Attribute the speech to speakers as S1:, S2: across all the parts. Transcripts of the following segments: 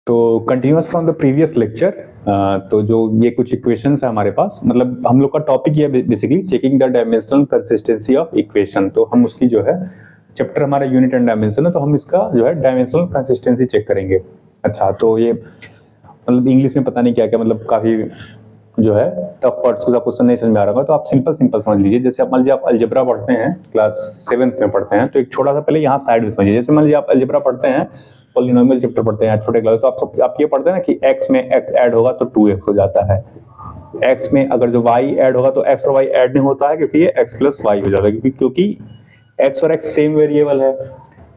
S1: तो continuous from the previous lecture, तो जो ये कुछ इक्वेशंस है हमारे पास, मतलब हम लोग का टॉपिक ये basically checking the dimensional consistency of equation. तो हम उसकी जो है चैप्टर हमारा यूनिट एंड डायमेंशन है, तो हम इसका जो है डायमेंशनल कंसिस्टेंसी चेक करेंगे। अच्छा, तो ये मतलब इंग्लिश में पता नहीं क्या क्या, मतलब काफी जो है टफ वर्ड्स को क्वेश्चन नहीं समझ में आ रहा होगा, तो आप सिंपल समझ लीजिए। जैसे आप मान लीजिए आप अलजेब्रा पढ़ते हैं, क्लास 7th में पढ़ते हैं, तो एक छोटा सा पहले यहाँ साइड में समझिए। जैसे मान लीजिए आप अलजेब्रा पढ़ते हैं, पॉलिनोमियल चैप्टर पढ़ते हैं छोटे क्लास, तो आप ये पढ़ते हैं ना कि x में x ऐड होगा तो 2x हो जाता है। x में अगर जो y ऐड होगा तो x और y ऐड नहीं होता है, क्योंकि ये x प्लस y हो जाता है, क्योंकि x और x सेम वेरिएबल है।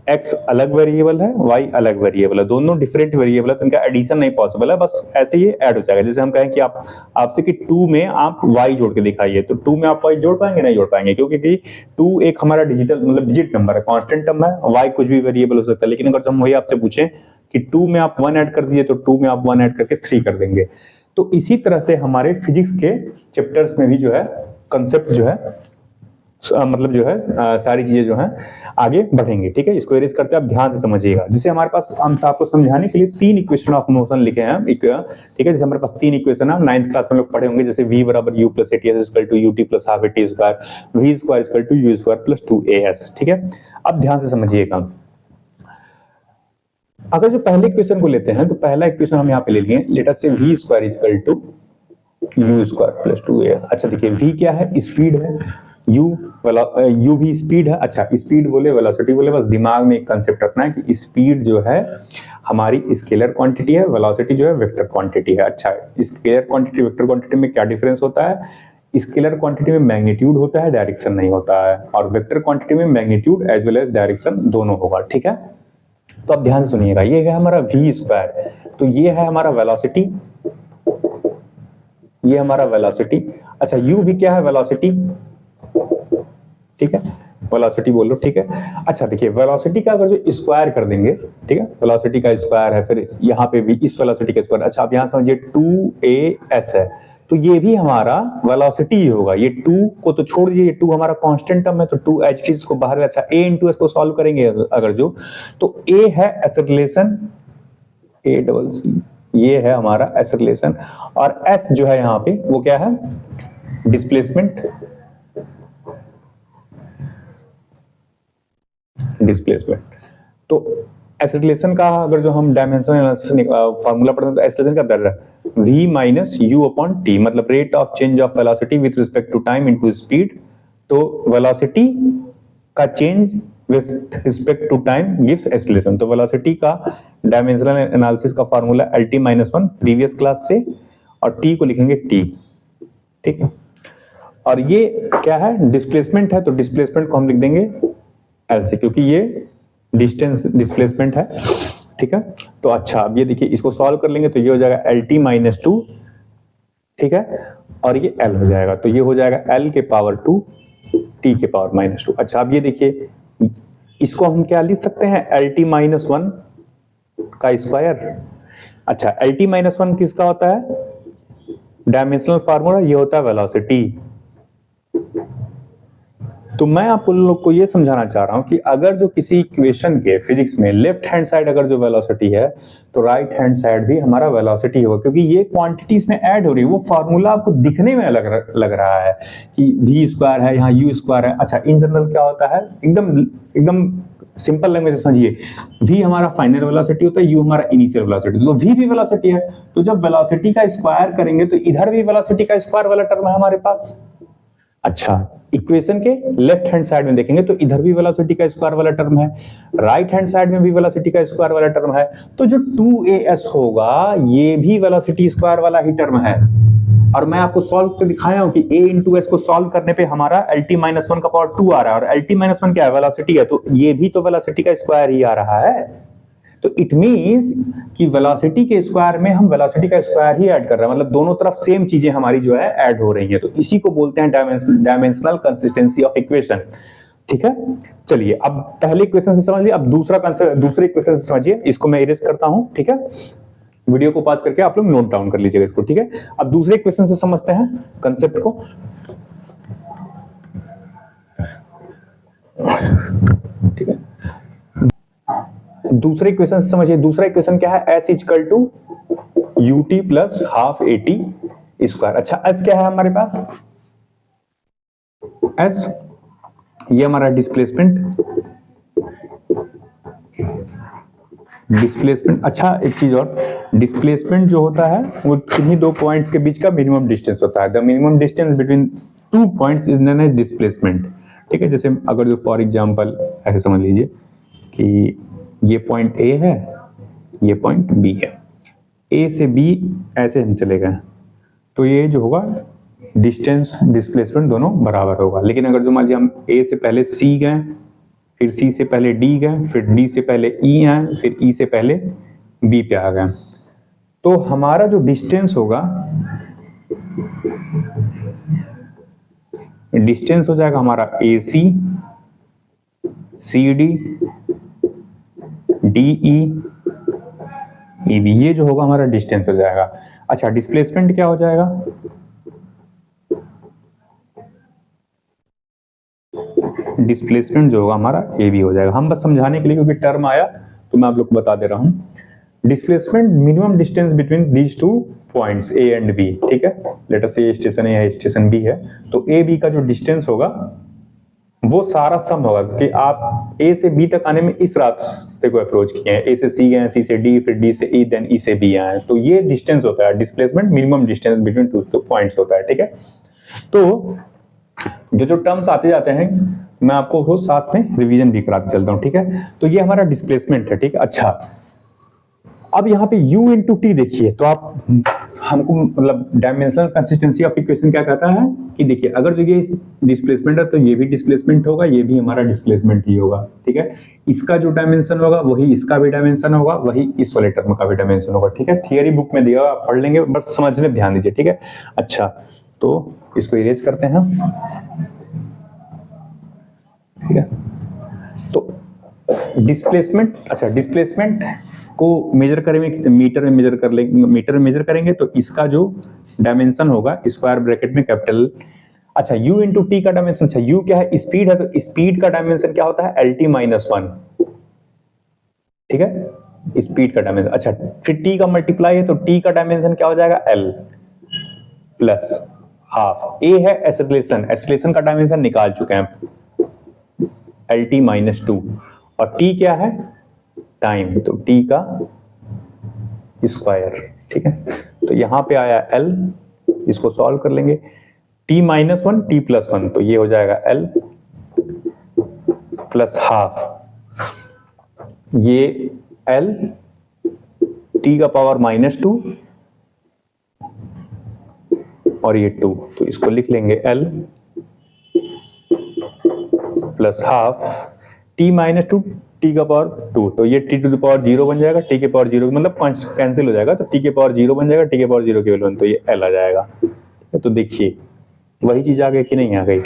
S1: x अलग वेरिएबल है, y अलग वेरिएबल है, दोनों डिफरेंट वेरिएबल है, तो इनका एडिशन नहीं पॉसिबल है, बस ऐसे ये ऐड हो जाएगा। जैसे हम कहें कि आपसे कि 2 में आप y जोड़ के दिखाइए, तो 2 में आप y जोड़ पाएंगे? नहीं जोड़ पाएंगे, क्योंकि 2 एक हमारा डिजिटल मतलब डिजिट नंबर है, कांस्टेंट टर्म है, y कुछ भी वेरिएबल हो सकता है। लेकिन अगर हम वही आपसे पूछें कि 2 में आप 1 ऐड कर दीजिए, तो 2 में आप 1 ऐड करके 3 कर देंगे। तो इसी तरह से हमारे फिजिक्स के चैप्टर्स में भी जो है कंसेप्ट जो है मतलब जो है सारी चीजें जो हैं आगे बढ़ेंगे। ठीक है, इसको एरेज करते हैं, आप ध्यान से समझिएगा। जैसे हमारे पास हम आपको समझाने के लिए 3 इक्वेशन ऑफ मोशन लिखे हैं ठीक है। जैसे हमारे पास 3 इक्वेशन है, 9th क्लास में लोग पढ़े होंगे, जैसे v बराबर u plus at s equal to ut plus half at square, v square equal to u square plus 2as। ठीक है, अब ध्यान से समझिएगा। अगर जो पहले इक्वेशन को लेते हैं, तो पहला इक्वेशन हम यहाँ पे ले लिए, late us say v square equal to u square plus 2as। अच्छा देखिए, v क्या है? स्पीड है, u भी स्पीड है। अच्छा, स्पीड बोले वेलोसिटी बोले, बस दिमाग में एक कंसेप्ट रखना है कि स्पीड जो है हमारी स्केलर क्वांटिटी है, वेलोसिटी जो है वेक्टर क्वांटिटी है। अच्छा, स्केलर क्वांटिटी वेक्टर क्वांटिटी में क्या डिफरेंस होता है? स्केलर क्वांटिटी में मैग्नीट्यूड होता है, डायरेक्शन नहीं होता है, और वेक्टर क्वांटिटी में magnitude as well as direction दोनों होगा। ठीक है, तो अब ध्यान से सुनिएगा, ये है हमारा v स्क्वायर, तो ये है हमारा वेलोसिटी, ये हमारा वेलोसिटी। अच्छा, u भी क्या है? वेलोसिटी। ठीक है, वेलोसिटी बोल लो। ठीक है, अच्छा देखिए, वेलोसिटी का अगर जो स्क्वायर कर देंगे, ठीक है, वेलोसिटी का स्क्वायर है, फिर यहाँ पे भी इस वेलोसिटी का स्क्वायर। अच्छा, आप यहाँ समझिए 2as है, तो ये भी हमारा वेलोसिटी ही होगा। ये 2 को तो छोड़ दीजिए, ये 2 हमारा कांस्टेंट टर्म है, तो 2h को बाहर। अच्छा, a इंटू एस को सॉल्व करेंगे अगर जो, तो a है एक्सेलरेशन, a डबल सी, ये है हमारा एक्सेलरेशन, और s जो है यहाँ पे वो क्या है? Displacement, displacement. तो एक्सेलरेशन का अगर जो हम डायमेंशनल एनालिसिस फार्मूला पढ़ते हैं, तो एक्सेलरेशन का दर है v minus u upon t, मतलब rate of change of velocity with respect to time into speed. तो वेलोसिटी का change with respect to time gives acceleration. तो वेलोसिटी का डायमेंशनल एनालिसिस का formula lt minus 1 previous class से, और t को लिखेंगे t। ठीक है, और ये क्या है? डिस्प्लेसमेंट है, तो डिस्प्लेसमेंट को हम लिख देंगे एल से, क्योंकि ये डिस्टेंस डिस्प्लेसमेंट है। ठीक है, तो अच्छा, अब ये देखिए, इसको सॉल्व कर लेंगे तो ये हो जाएगा lt माइनस 2, ठीक है, और ये l हो जाएगा, तो ये हो जाएगा l के पावर 2 t के पावर माइनस 2। अच्छा, अब ये देखिए, इसको हम क्या लिख सकते हैं? lt माइनस 1 का स्क्वायर। अच्छा, lt माइनस 1 किसका होता है? डायमेंशनल फार्मूला, ये होता है वेलोसिटी। तो मैं आप लोग को ये समझाना चाह रहा हूं कि अगर जो किसी इक्वेशन के फिजिक्स में लेफ्ट हैंड साइड अगर जो वेलोसिटी है, तो राइट हैंड साइड भी हमारा वेलोसिटी होगा, क्योंकि ये क्वांटिटीज में ऐड हो रही है। वो फार्मूला आपको दिखने में अलग लग रहा है कि v स्क्वायर है, यहाँ u स्क्वायर है। अच्छा, इन जनरल क्या होता है? एकदम सिंपल लैंग्वेज में समझिए, v हमारा फाइनल वेलोसिटी होता है, u हमारा इनिशियल वेलोसिटी, तो v भी वेलोसिटी है। तो जब वेलोसिटी का स्क्वायर करेंगे, तो इधर भी वेलोसिटी का स्क्वायर वाला टर्म है हमारे पास। अच्छा, इक्वेशन के लेफ्ट हैंड साइड में देखेंगे तो इधर भी वेलोसिटी का स्क्वायर वाला टर्म है, राइट हैंड साइड में भी वेलोसिटी का स्क्वायर वाला टर्म है। तो जो 2as होगा, ये भी वेलोसिटी स्क्वायर वाला ही टर्म है। और मैं आपको सॉल्व करके दिखाया हूं कि a इंटू एस को सॉल्व करने पे हमारा lt माइनस 1 का पावर 2 आ रहा है, और lt माइनस 1 क्या है? वेलोसिटी है, तो ये भी तो वेलोसिटी का स्क्वायर ही आ रहा है। तो इट मींस कि वेलोसिटी के स्क्वायर में हम वेलोसिटी का स्क्वायर ही ऐड कर रहे हैं, मतलब दोनों तरफ सेम चीजें हमारी जो है ऐड हो रही है। तो इसी को बोलते हैं डायमेंशनल कंसिस्टेंसी ऑफ इक्वेशन। ठीक है, चलिए अब पहले इक्वेशन से समझ लिया, अब दूसरे इक्वेशन से समझिए। इसको मैं इरेज करता हूं। ठीक है, वीडियो को पॉज करके आप लोग नोट डाउन कर लीजिएगा इसको। ठीक है, अब दूसरे इक्वेशन से समझते हैं कंसेप्ट को। ठीक है, दूसरे इक्वेशन समझिए, दूसरा इक्वेशन क्या है, s equal to ut plus half at square. अच्छा s क्या है हमारे पास, s ये हमारा डिस्प्लेसमेंट, अच्छा एक चीज और, डिस्प्लेसमेंट जो होता है वो किन्हीं दो पॉइंट्स के बीच का मिनिमम डिस्टेंस होता है। The minimum distance between two points is known as displacement. ठीक है, जैसे अगर जो फॉर एग्जांपल ऐसे समझ लीजिए कि ये पॉइंट ए है, ये पॉइंट बी है, ए से बी ऐसे हम चले गए तो ये जो होगा डिस्टेंस डिस्प्लेसमेंट दोनों बराबर होगा। लेकिन अगर जो मान लीजिए हम ए से पहले सी गए, फिर सी से पहले डी गए, फिर डी से पहले ई आए, फिर ई से पहले बी पे आ गए, तो हमारा जो डिस्टेंस होगा, डिस्टेंस हो जाएगा हमारा A C, C D, D E, E B, ये जो होगा हमारा डिस्टेंस हो जाएगा। अच्छा डिस्प्लेसमेंट क्या हो जाएगा, डिस्प्लेसमेंट जो होगा हमारा ए बी हो जाएगा। हम बस समझाने के लिए क्योंकि टर्म आया तो मैं आप लोग को बता दे रहा हूं, displacement minimum distance between these two points A and B. ठीक है, लेट अस से स्टेशन ए है, स्टेशन बी है, तो ए बी का जो डिस्टेंस होगा वो सारा सम होगा, क्योंकि आप ए से बी तक आने में इस रास्ते को अप्रोच किए हैं, ए से सी गए, सी से डी, फिर डी से ई, देन ई से बी आए, तो ये डिस्टेंस होता है displacement, minimum distance between two points होता है। ठीक है, तो जो टर्म्स आते जाते हैं मैं आपको वो साथ में रिवीजन भी कराते चलता हूं। ठीक है, तो ये हमारा डिस्प्लेसमेंट है। ठीक है, अच्छा अब यहाँ पे u इंटू टी देखिए, तो आप हमको मतलब डायमेंशनल कंसिस्टेंसी ऑफ इक्वेशन क्या कहता है कि देखिए अगर जो ये डिस्प्लेसमेंट है तो ये भी डिस्प्लेसमेंट होगा, ये भी हमारा डिस्प्लेसमेंट ही होगा। ठीक है, इसका जो डायमेंशन होगा वही इसका भी डायमेंशन होगा, वही इस वाले टर्म का भी डायमेंशन होगा। ठीक है, थियरी बुक में दिया आप पढ़ लेंगे, बस समझने ध्यान दीजिए। ठीक है, अच्छा तो इसको इरेज करते हैं। ठीक है, तो डिस्प्लेसमेंट, अच्छा डिस्प्लेसमेंट को मेजर करेंगे मीटर में मेजर कर लेंगे, मीटर में मेजर करेंगे तो इसका जो डायमेंशन होगा स्क्वायर ब्रैकेट में कैपिटल, अच्छा u इंटू टी का डायमेंशन, अच्छा u क्या है, स्पीड है, तो स्पीड का डायमेंशन क्या होता है, lt माइनस 1। ठीक है, स्पीड का डायमेंशन, अच्छा फिर t का मल्टीप्लाई है तो t का डायमेंशन क्या हो जाएगा, l प्लस हाफ, a है एक्सेलरेशन, एक्सेलरेशन का डायमेंशन निकाल चुके हैं lt माइनस 2, और t क्या है, टाइम, तो t का स्क्वायर। ठीक है, तो यहां पे आया l, इसको सॉल्व कर लेंगे, t माइनस 1 t प्लस 1, तो ये हो जाएगा l प्लस हाफ, ये l t का पावर माइनस 2 और ये 2, तो इसको लिख लेंगे l plus half t minus 2 t का पावर 2, तो ये t टू द पावर 0 बन जाएगा, t के पावर 0 मतलब 5 कैंसिल हो जाएगा, तो t के पावर 0 बन जाएगा, t के पावर 0 के वैल्यू, तो ये l आ जाएगा। तो देखिए वही चीज आ गई कि नहीं आ गई,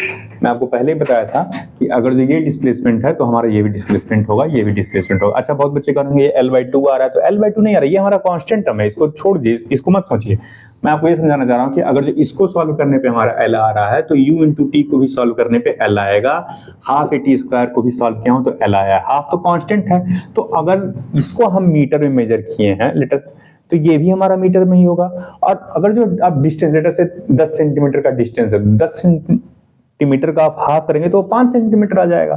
S1: मैं आपको पहले ही बताया था कि अगर जो ये डिस्प्लेसमेंट है तो हमारा ये भी डिस्प्लेसमेंट होगा, ये भी डिस्प्लेसमेंट होगा। अच्छा बहुत बच्चे कहेंगे ये l/2 आ रहा है, तो l/2 नहीं आ रहा है, ये हमारा कांस्टेंट टर्म है, इसको छोड़ दीजिए, इसको मत सोचिए। मैं आपको ये समझाना चाह रहा हूँ कि अगर जो इसको सॉल्व करने पे हमारा l आ रहा है तो u इंटू टी को भी सॉल्व करने पे l आएगा, हाफ at स्क्वायर को भी सॉल्व किया हूं तो l आया, हाफ तो कांस्टेंट है, तो अगर इसको हम मीटर में मेजर किए हैं लेटर, तो ये भी हमारा मीटर में ही होगा। और अगर जो आप डिस्टेंस लेटर से 10 सेंटीमीटर का डिस्टेंस है, 10 सेंटीमीटर का आप हाफ करेंगे तो 5 सेंटीमीटर आ जाएगा।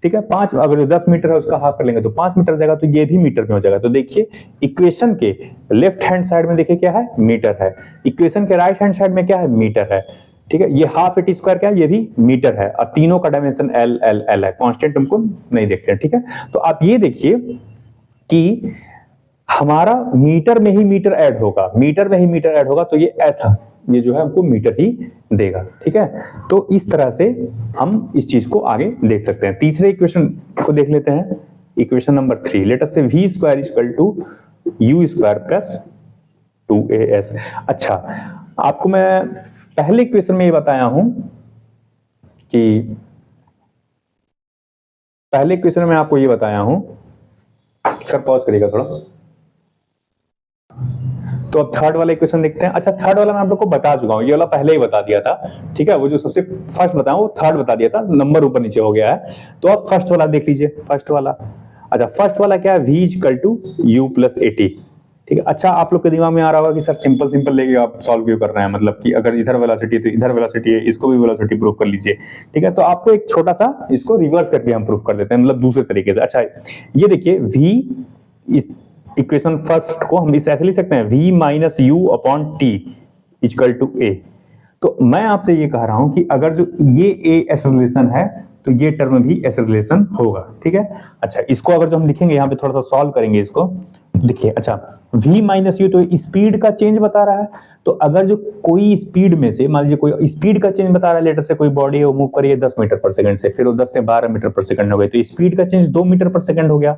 S1: ठीक है, 5, अगर जो 10 मीटर है उसका हाफ कर लेंगे तो 5 मीटर आ जाएगा, तो ये भी मीटर में हो जाएगा। तो देखिए इक्वेशन के लेफ्ट हैंड साइड में देखिए क्या है, मीटर है, इक्वेशन के राइट हैंड साइड में क्या है, मीटर है। ठीक है, ये हाफ एट स्क्वायर क्या है, ये भी मीटर है, और तीनों का डायमेंशन l l l है, कांस्टेंट हमको नहीं देखते हैं। ठीक है, तो आप ये देखिए कि हमारा मीटर में ही मीटर ऐड होगा, मीटर में ही मीटर ऐड होगा, तो ये ऐसा, ये जो है हमको मीटर ही देगा। ठीक है, तो इस तरह से हम इस चीज को आगे देख सकते हैं। तीसरे इक्वेशन को देख लेते हैं, equation number 3, late us say v square equal to u square plus 2as। अच्छा आपको मैं पहले इक्वेशन में ये बताया हूं कि पहले इक्वेशन में आपको ये बताया हूं, सर पॉज करिएगा थोड़ा, तो अब थर्ड वाला इक्वेशन देखते हैं। अच्छा थर्ड वाला मैं आप लोग को बता चुका हूं, ये वाला पहले ही बता दिया था। ठीक है, वो जो सबसे फर्स्ट बताया वो थर्ड बता दिया था, नंबर ऊपर नीचे हो गया है, तो अब फर्स्ट वाला देख लीजिए, फर्स्ट वाला। अच्छा फर्स्ट वाला क्या है, v equal to u plus at, ठीक है। अच्छा आप लोग के दिमाग में आ रहा होगा कि सर सिंपल सिंपल लेके आप सॉल्व क्यों कर रहे हैं, मतलब कि अगर इधर वेलोसिटी है तो इधर वेलोसिटी है, इसको भी वेलोसिटी प्रूफ कर लीजिए, ठीक है। तो आपको एक छोटा सा इसको रिवर्स करके हम प्रूफ कर देते हैं, मतलब दूसरे तरीके से। अच्छा ये देखिए v, इस इक्वेशन फर्स्ट को हम इस ऐसे लिख सकते हैं v minus u upon t equal to a। तो मैं आपसे ये कह रहा हूं कि अगर जो ये a एक्सेलरेशन है तो ये टर्म भी एक्सेलरेशन होगा, ठीक है। अच्छा इसको अगर जो हम लिखेंगे यहाँ पे थोड़ा सा सॉल्व करेंगे इसको, देखिए अच्छा v माइनस यू तो स्पीड का चेंज बता रहा है, तो अगर जो कोई स्पीड में से मान लीजिए कोई स्पीड का चेंज बता रहा है, लेटर से कोई बॉडी है वो मूव करिए 10 मीटर पर सेकंड से, फिर वो 10 से 12 मीटर पर सेकंड हो गई, तो स्पीड का चेंज 2 मीटर पर सेकंड हो गया।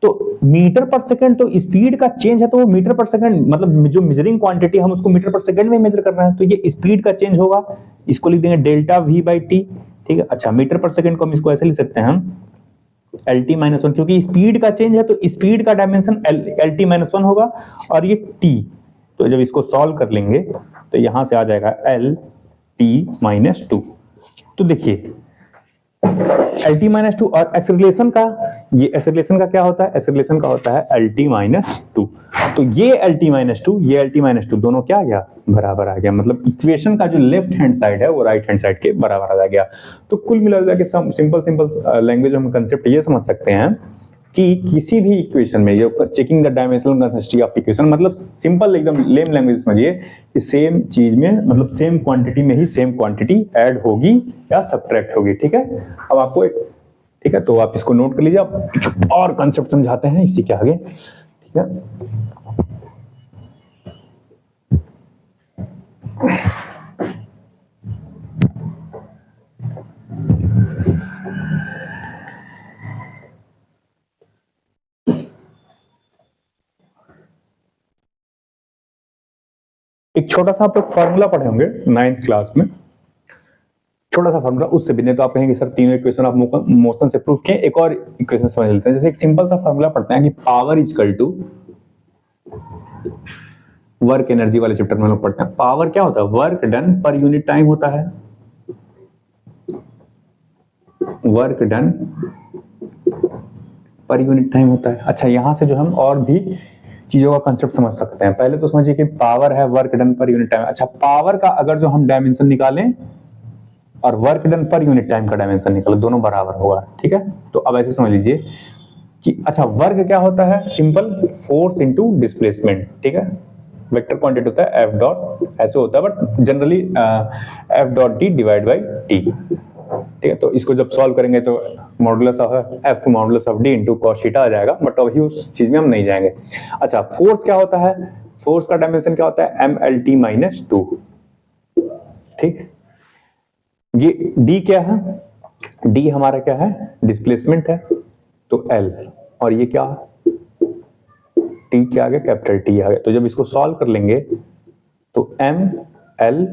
S1: तो मीटर पर सेकंड तो स्पीड का चेंज है, तो वो मीटर पर सेकंड मतलब जो मेजरिंग क्वांटिटी हम उसको मीटर पर सेकंड में मेजर कर रहे हैं, तो ये स्पीड का चेंज होगा, इसको लिख देंगे डेल्टा v बाई टी, ठीक है। अच्छा मीटर पर सेकंड को हम इसको ऐसे लिख सकते हैं हम एल टी माइनस वन, क्योंकि स्पीड का चेंज है तो स्पीड का dimension L T minus one होगा, और ये टी, तो जब इसको सॉल्व कर लेंगे तो यहां से आ जाएगा एल टी माइनस टू। तो देखिए एल टी माइनस टू, और एक्सेलरेशन का, ये एक्सेलरेशन का क्या होता है, एक्सेलरेशन का होता है एल टी माइनस टू। तो ये एल टी माइनस टू, ये एल टी माइनस टू दोनों क्या आ गया, बराबर आ गया, मतलब इक्वेशन का जो लेफ्ट हैंड साइड है वो राइट हैंड साइड के बराबर आ गया। तो कुल मिला के सिंपल लैंग्वेज हम कंसेप्ट ये समझ सकते हैं कि किसी भी इक्वेशन में ये checking the dimensional consistency of equation, मतलब सिंपल एकदम लेम लैंग्वेज समझिए कि सेम चीज में मतलब सेम क्वांटिटी में ही सेम क्वांटिटी ऐड होगी या सब्ट्रैक्ट होगी, ठीक है। अब आपको एक, ठीक है, तो आप इसको नोट कर लीजिए, आप और कंसेप्ट समझाते हैं इसी के आगे, ठीक है। एक छोटा सा आप लोग फॉर्मूला पढ़े होंगे 9th क्लास में, छोटा सा फॉर्मूला, उससे भी नहीं तो आप कहेंगे सर तीनों इक्वेशन आप मोशन से प्रूफ किए, एक और इक्वेशन समझ लेते हैं। जैसे एक सिंपल सा फॉर्मूला पढ़ते हैं कि power equal to work energy वाले चैप्टर में हम लोग पढ़ते हैं, पावर क्या होता है, work done per unit time होता है, work done per unit time होता है। अच्छा यहां से जो हम और भी चीजों का कंसेप्ट समझ सकते हैं, पहले तो समझिए कि पावर है work done per unit time. अच्छा पावर का अगर जो हम डायमेंशन निकालें और work done per unit time का डायमेंशन निकालें, दोनों बराबर होगा, ठीक है। तो अब ऐसे समझ लीजिए कि अच्छा वर्क क्या होता है, सिंपल फोर्स इनटू डिस्प्लेसमेंट, ठीक है, वेक्टर क्वांटिटी होता है एफ डॉट, ऐसे होता है but generally F dot D divide by T, ठीक है। तो इसको जब सॉल्व करेंगे तो modulus of F modulus of D into cos theta आ जाएगा, बट अभी उस चीज में हम नहीं जाएंगे। अच्छा फोर्स क्या होता है, फोर्स का डायमेंशन क्या होता है, M L T minus two, ठीक। ये डी क्या है, डी हमारा क्या है, डिस्प्लेसमेंट है, तो एल, और ये क्या टी क्या आ गया, कैपिटल टी आ गया। तो जब इसको सॉल्व कर लेंगे तो M L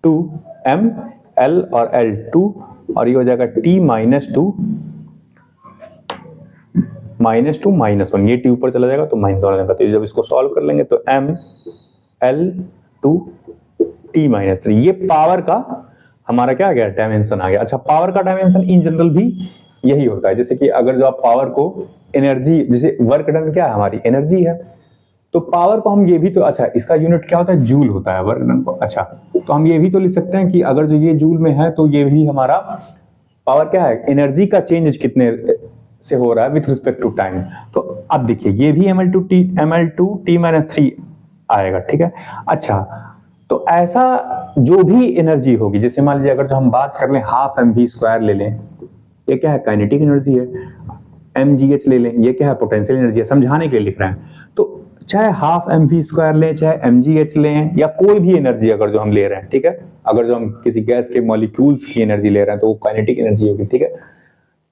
S1: two, M L और एल टू, और ये हो जाएगा T minus two minus one, ये टी ऊपर चला जाएगा तो माइनस वन हो जाएगा। तो जब इसको सॉल्व कर लेंगे तो M L two T minus three, ये पावर का हमारा क्या आ गया, डायमेंशन आ गया। अच्छा पावर का डायमेंशन इन जनरल भी यही होता है, जैसे कि अगर जो आप पावर को एनर्जी, जैसे वर्क डन क्या है हमारी एनर्जी है, तो पावर को हम ये भी तो, अच्छा इसका यूनिट क्या होता है, जूल होता है वर्क डन को। अच्छा तो हम ये भी तो लिख सकते हैं कि अगर जो ये जूल में है तो ये भी हमारा पावर क्या है, एनर्जी का चेंज कितने से हो रहा है विथ रिस्पेक्ट टू टाइम। तो अब देखिए ये भी M L two T minus three आएगा, ठीक है। अच्छा तो ऐसा जो भी एनर्जी होगी, जैसे मान लीजिए अगर जो हम बात कर लें हाफ एम वी स्क्वायर ले लें, ये क्या है, काइनेटिक एनर्जी है, एम जी एच ले लें, ये क्या है, पोटेंशियल एनर्जी है, समझाने के लिए लिख रहे हैं। तो चाहे हाफ एम वी स्क्वायर लें, चाहे एम जी एच लें, या कोई भी एनर्जी अगर जो हम ले रहे हैं, ठीक है, अगर जो हम किसी गैस के मॉलिक्यूल्स की एनर्जी ले रहे हैं तो वो काइनेटिक एनर्जी होगी, ठीक है।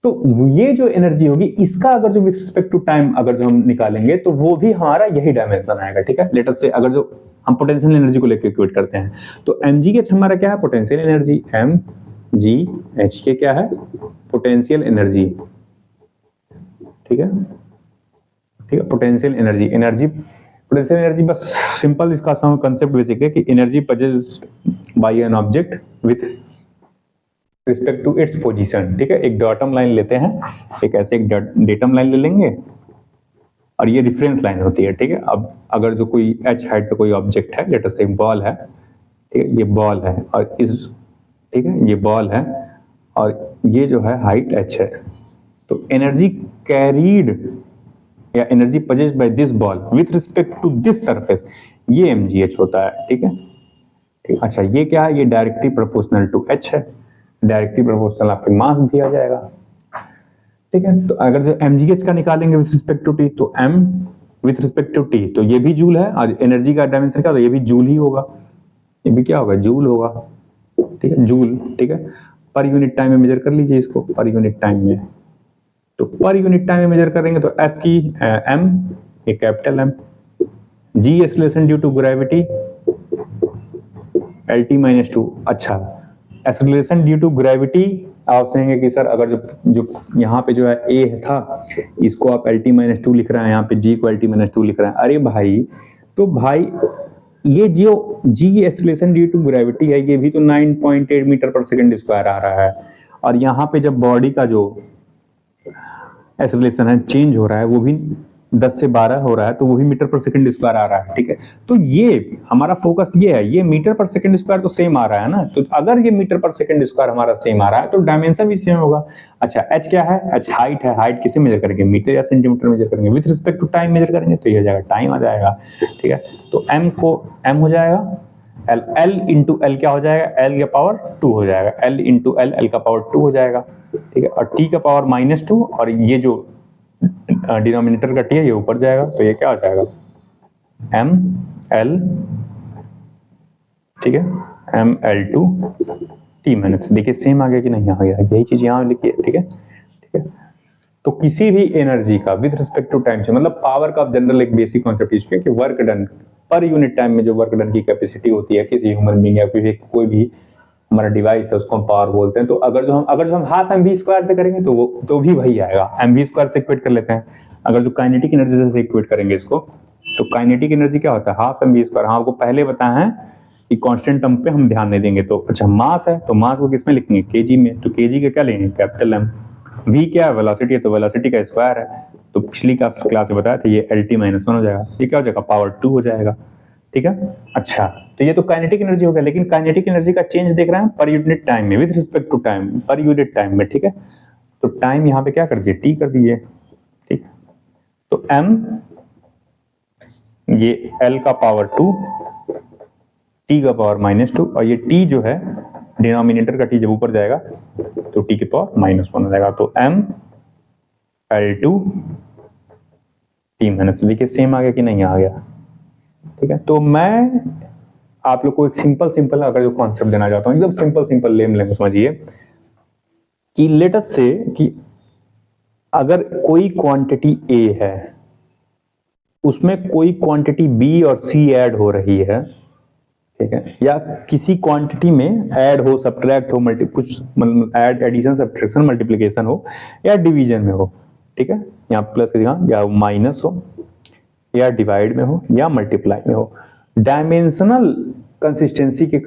S1: तो ये जो एनर्जी होगी इसका अगर जो विथ रिस्पेक्ट टू टाइम अगर जो हम निकालेंगे तो वो भी हमारा यही डायमेंशन आएगा, ठीक है। लेट अस से अगर जो हम पोटेंशियल एनर्जी को लेकर इक्वेट करते हैं तो एम जी एच हमारा क्या है, potential energy, M G H के क्या है, पोटेंशियल एनर्जी, ठीक है, ठीक है, पोटेंशियल एनर्जी, पोटेंशियल एनर्जी बस सिंपल इसका कंसेप्ट बेसिक है कि energy possessed by an object with respect to its position, ठीक है। एक डाटम लाइन लेते हैं, एक ऐसे एक डेटम लाइन ले लेंगे और ये रेफरेंस लाइन होती है, ठीक है। अब अगर जो कोई h हाइट पे कोई ऑब्जेक्ट है, लेट अस से बॉल है, ठीक है, ये बॉल है और इस, ठीक है, ये बॉल है और ये जो है हाइट h है, तो एनर्जी कैरीड या energy possessed by this ball with respect to this surface, ये mgh होता है, ठीक है। ठीक, अच्छा ये क्या है, ये डायरेक्टली प्रोपोर्शनल टू h है, डायरेक्टली प्रोपोर्शनल आपके मास भी आ जाएगा, ठीक है। तो अगर जो mgh का निकालेंगे विथ रिस्पेक्ट टू t, तो m with respect to t, तो ये भी जूल है और एनर्जी का डायमेंशन क्या, तो ये भी जूल ही होगा, ये भी क्या होगा, जूल होगा, ठीक है, जूल, ठीक है। पर यूनिट टाइम में मेजर कर लीजिए इसको, पर यूनिट टाइम में, तो पर यूनिट टाइम में मेजर करेंगे तो f की m, ये capital M, g acceleration due to gravity LT-2, अच्छा एक्सेलरेशन ड्यू टू ग्रेविटी, आप कहेंगे कि सर अगर जो यहाँ पे जो है a था, इसको आप LT-2 लिख रहे हैं, यहाँ पे g को LT-2 लिख रहे हैं, अरे भाई तो भाई ये जो g acceleration due to gravity है, ये भी तो 9.8 मीटर पर सेकंड स्क्वायर आ रहा है, और यहाँ पे जब बॉडी का जो एक्सेलरेशन है चेंज हो रहा है, वो भी 10 से 12 हो रहा है, तो वो भी मीटर पर सेकंड स्क्वायर आ रहा है, ठीक है। तो ये हमारा फोकस ये है, ये मीटर पर सेकंड स्क्वायर तो सेम आ रहा है ना, तो अगर ये मीटर पर सेकंड स्क्वायर हमारा सेम आ रहा है तो डायमेंशन भी सेम होगा। अच्छा h क्या है, h हाइट है, हाइट किसे मेजर करेंगे, मीटर या सेंटीमीटर मेजर करेंगे, with respect to time measure करेंगे, तो ये हो जाएगा टाइम आ जाएगा, ठीक है। तो m को m हो जाएगा, l इंटू l क्या हो जाएगा, l का पावर 2 हो जाएगा, l इंटू l का पावर 2 हो जाएगा, ठीक है। और t का पावर -2, और ये जो डिनोमिनेटर का t है ये ऊपर जाएगा, तो ये क्या हो जाएगा, m l, ठीक है, m l2 t-, देखिए सेम आ गया कि नहीं आ गया, यही चीज यहाँ लिखिए, ठीक है, ठीक है। तो किसी भी एनर्जी का विथ रिस्पेक्ट टू टाइम से, मतलब पावर का जनरल एक बेसिक कॉन्सेप्ट यूज किया कि work done per unit time में जो वर्क डन की कैपेसिटी होती है किसी ह्यूमन बीइंग या कोई भी हमारा डिवाइस है, उसको हम पावर बोलते हैं। तो अगर जो हम हाफ mv स्क्वायर से करेंगे तो वो तो भी वही आएगा, mv स्क्वायर से इक्वेट कर लेते हैं। अगर जो काइनेटिक एनर्जी से इक्वेट करेंगे इसको, तो काइनेटिक एनर्जी क्या होता है, हाफ mv स्क्वायर, हाँ आपको पहले बताया है कि कांस्टेंट टर्म पे हम ध्यान नहीं देंगे। तो अच्छा मास है, तो मास को किसमें लिखेंगे, केजी में, तो केजी का क्या लेंगे, कैपिटल M। v क्या है, वेलोसिटी है, तो वेलोसिटी का स्क्वायर है, तो पिछली क्लास में बताया था ये LT-1 हो जाएगा, ये क्या हो जाएगा, पावर 2 हो जाएगा, ठीक है। अच्छा तो ये तो काइनेटिक एनर्जी हो गया, लेकिन काइनेटिक एनर्जी का चेंज देख रहे हैं पर यूनिट टाइम में, with respect to time, per unit time में, ठीक है। तो टाइम यहाँ पे क्या कर दिए, t कर दिए, ठीक। तो m ये l का पावर 2, t का पावर -2, और ये t जो है डिनोमिनेटर का t जब ऊपर जाएगा तो t के पावर -1 हो जाएगा, तो m l2 t-, देखिए सेम आ गया कि नहीं आ गया, ठीक है। तो मैं आप लोग को एक सिंपल अगर जो कॉन्सेप्ट देना चाहता हूं, एकदम सिंपल लेम समझिए कि लेट अस से कि अगर कोई क्वांटिटी A है, उसमें कोई क्वांटिटी B और C ऐड हो रही है, ठीक है, या किसी क्वांटिटी में ऐड हो, सब्ट्रैक्ट हो, कुछ मतलब ऐड, एडिशन, सब्ट्रैक्शन, मल्टीप्लिकेशन हो या डिवीजन में हो, ठीक है, या प्लस या माइनस हो या डिवाइड में हो या मल्टीप्लाई में हो, डायमेंशनल कंसिस्टेंसी के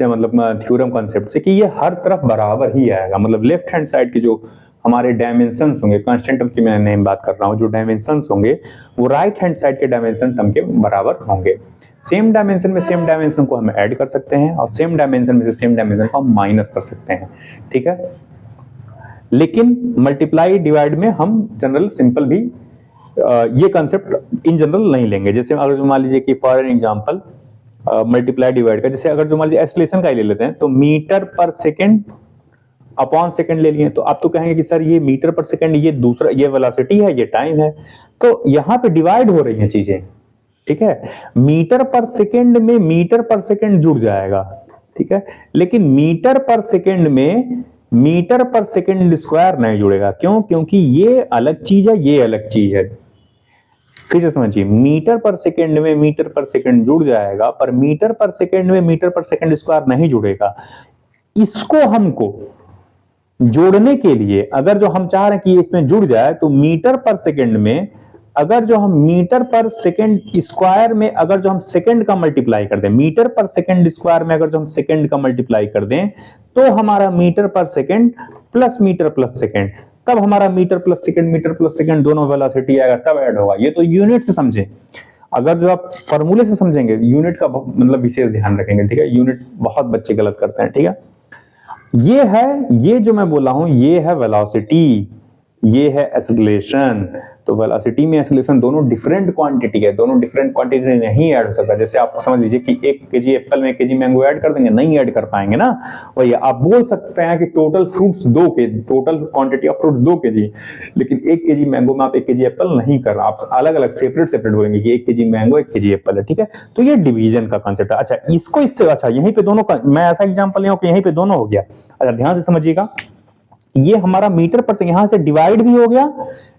S1: मतलब थ्योरम कॉन्सेप्ट से कि ये हर तरफ बराबर ही आएगा, मतलब लेफ्ट हैंड साइड के जो हमारे डायमेंशंस होंगे, कांस्टेंट टर्म की मैं नेम बात कर रहा हूँ, जो डायमेंशंस होंगे वो राइट हैंड साइड के डायमेंशन टर्म के बराबर होंगे। सेम डायमेंशन में सेम डायमेंशन को हम ऐड कर सकते हैं और सेम डायमेंशन में से सेम डायमेंशन को हम माइनस कर सकते हैं, ठीक है। लेकिन मल्टीप्लाई डिवाइड में हम जनरल सिंपल भी ये कंसेप्ट इन जनरल नहीं लेंगे। जैसे अगर जो मान लीजिए कि for an example multiply divide का, जैसे अगर जो मान लीजिए एक्सेलरेशन का ही ले लेते हैं, तो metre per second upon second ले लिए, तो आप तो कहेंगे कि सर ये मीटर पर सेकंड, ये दूसरा, ये वेलोसिटी है, ये टाइम है, तो यहाँ पे डिवाइड हो रही हैं चीजें, ठीक है। मीटर पर सेकंड में मीटर पर सेकंड जुड़ जाएगा, ठीक है, लेकिन मीटर पर सेकंड में मीटर पर सेकंड स्क्वायर नहीं जुड़ेगा। क्यों? क्योंकि ये अलग चीज है, ये अलग चीज है। फिर से समझिए, मीटर पर सेकंड में मीटर पर सेकंड जुड़ जाएगा, पर मीटर पर सेकंड में मीटर पर सेकंड स्क्वायर नहीं जुड़ेगा। इसको हमको जोड़ने के लिए अगर जो हम चाह रहे हैं कि इसमें जुड़ जाए, तो मीटर पर सेकंड में अगर जो हम मीटर पर सेकंड स्क्वायर में अगर जो हम सेकंड का मल्टीप्लाई कर दें, मीटर पर सेकंड स्क्वायर में अगर जो हम सेकंड का मल्टीप्लाई कर दें, तो हमारा metre per second plus metre plus second, तब हमारा मीटर प्लस सेकंड दोनों वेलोसिटी आएगा, तब ऐड होगा। ये तो यूनिट से समझे। अगर जो आप फॉर्मूले से समझेंगे, यूनिट का मतलब विशेष ध्यान रखेंगे, ठीक है। यूनिट बहुत बच्चे गलत करते हैं, ठीक है। ये है, ये जो मैं बोला हूं, ये है वेलोसिटी, ये है एक्सेलरेशन। तो वेलोसिटी में एक्सेलरेशन दोनों डिफरेंट क्वांटिटी है, दोनों डिफरेंट क्वांटिटी नहीं ऐड हो सकता। जैसे आप समझ लीजिए कि 1 केजी एप्पल में 1 केजी मैंगो ऐड कर देंगे, नहीं ऐड कर पाएंगे ना। वही आप बोल सकते हैं कि total fruits 2 KG, total quantity of fruit 2 KG, लेकिन 1 केजी मैंगो में आप 1 केजी एप्पल नहीं कर, आप अलग अलग सेपरेट बोलेंगे कि 1 केजी मैंगो 1 केजी एप्पल है, ठीक है। तो ये डिवीजन का कांसेप्ट है। अच्छा, इसको इससे, अच्छा यहीं पे दोनों का मैं ऐसा एग्जांपल लिया हूं कि यहीं पे दोनों हो गया। अच्छा ध्यान से समझिएगा, ये हमारा मीटर पर सेकंड, यहां से डिवाइड भी हो गया,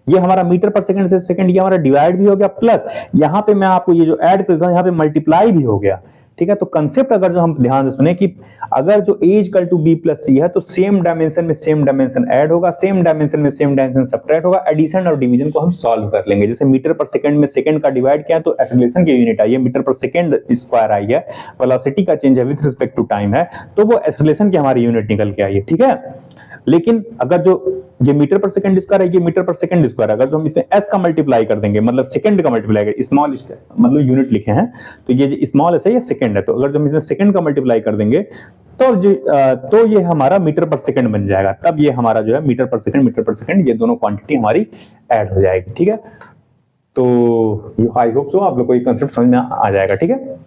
S1: ये हमारा मीटर पर सेकंड से सेकंड, ये हमारा डिवाइड भी हो गया, प्लस यहां पे मैं आपको ये जो ऐड कर देता हूं, यहां पे मल्टीप्लाई भी हो गया, ठीक है। तो कंसेप्ट अगर जो हम ध्यान से सुने कि अगर जो a equal to b plus C है, तो सेम डायमेंशन में सेम डायमेंशन ऐड होगा, सेम डायमेंशन में सेम डायमेंशन सब्ट्रैक्ट होगा। एडिशन और डिवीजन को हम सॉल्व कर लेंगे। जैसे मीटर पर सेकंड में सेकंड का डिवाइड किया तो एक्सेलरेशन की यूनिट आई है, मीटर पर सेकंड स्क्वायर आई है। वेलोसिटी का चेंज है विद रिस्पेक्ट टू टाइम है, तो वो एक्सेलरेशन की हमारी यूनिट निकल के आई है, ठीक है। लेकिन अगर जो ये मीटर पर सेकंड स्क्वायर है, ये मीटर पर सेकंड स्क्वायर है, अगर जो हम इसमें s का मल्टीप्लाई कर देंगे, मतलब सेकंड का मल्टीप्लाई कर, स्मॉल मतलब यूनिट लिखे हैं, तो ये जो स्मॉल है ये सेकंड है, तो अगर जो हम इसमें सेकंड का मल्टीप्लाई कर देंगे तो ये हमारा मीटर पर सेकंड बन जाएगा। तब ये हमारा जो है मीटर पर सेकंड ये दोनों क्वांटिटी हमारी ऐड हो जाएगी, ठीक है। तो आई होप सो आप लोग को ये कंसेप्ट समझ में आ जाएगा, ठीक है।